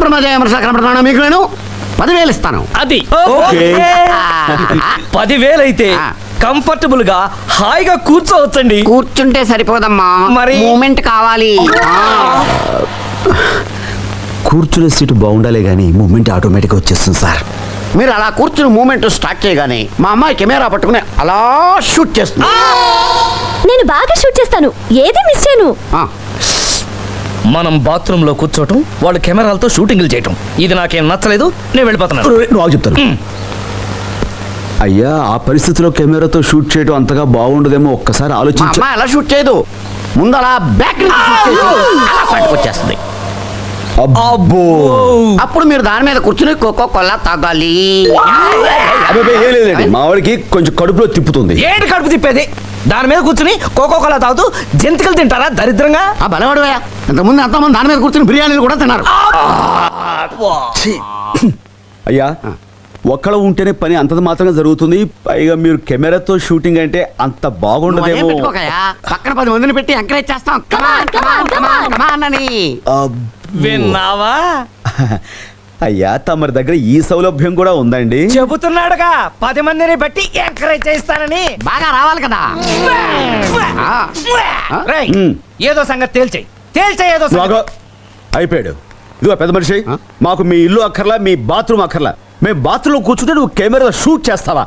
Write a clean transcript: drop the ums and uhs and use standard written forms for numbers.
Compromise అయ్యే మనుషులు కనబడుతున్నాను మీకు నేను 10,000 ఇస్తాను. అది 10,000 అయితే కంఫర్టబుల్ గా హాయిగా కూర్చోవచ్చండి. కూర్చుంటే సరిపోదమ్మా, మరి మూమెంట్ కావాలి. కూర్చునే సీటు బాగుండాలే గానీ మూమెంట్ ఆటోమేటిక్గా వచ్చేస్తుంది సార్. మీరు అలా కూర్చుని మూమెంట్ స్టార్ట్ చేయగానే మా అమ్మాయి కెమెరా పట్టుకుని అలా షూట్ చేస్తుంది. నేను బాగా షూట్ చేస్తాను, ఏది మిస్ చేయను. మనం బాత్రూమ్ లో కూర్చోటం, వాళ్ళు కెమెరాలతో షూటింగ్లు చేయటం, ఇది నాకేం నచ్చలేదు. నేను వెళ్ళిపోతున్నాను. నువ్వు చెప్తాను. అయ్యా, ఆ పరిస్థితిలో కెమెరాతో షూట్ చేయడం అంతగా బాగుండదేమో, ఒక్కసారి మా ఆలోచించు. అమ్మాయి అలా షూట్ చేయదు, ముందు అలా బ్యాక్ నుంచి షూట్ చేసి అలా పట్టుకొచ్చేస్తుంది. అబ్బో, అప్పుడు మీరు దాని మీద కూర్చుని కోకో కోలా తాగాలి. అబ్బాయి ఏం లేదండి, మా వాడికి కొంచెం కడుపులో తిప్పుతుంది. ఏంటి కడుపు తిప్పేది? దాని మీద కూర్చుని కోకో కోలా తాగుతూ జంతికలు తింటారా దరిద్రంగా? ఆ బలవాడువయ్యా, ఇంతకుముందు ఎంతమంది దాని మీద కూర్చుని బిర్యానీలు కూడా తిన్నారు. అయ్యా, ఒక్కడ ఉంటేనే పని అంతది మాత్రమే జరుగుతుంది. పైగా మీరు కెమెరాతో షూటింగ్ అంటే అంత బాగుండదేమో. పెట్టుకోకయ్యా, పక్కన 10 మందిని పెట్టి ఎంకరేజ్ చేస్తాం. కమాన్ కమాన్ కమాన్ కమాన్ అని. విన్నావా? అయ్యా, తమరి దగ్గర ఈ సౌలభ్యం కూడా ఉందండి. చెబుతున్నాడుగా 10 మందిని బట్టి ఎంకరేజ్ చేస్తానని. బాగా రావాలి కదా. రేయ్, ఏదో సంగతి తేల్చేయి. ఏదో సంగతి. అయిపోయాడు. ఇదిగో పెద్ద మనిషి, మాకు మీ ఇల్లు అక్కర్లా, మీ బాత్రూమ్ అక్కర్లా. మేము బాత్రూమ్ లో కూర్చుంటే నువ్వు కెమెరా షూట్ చేస్తావా?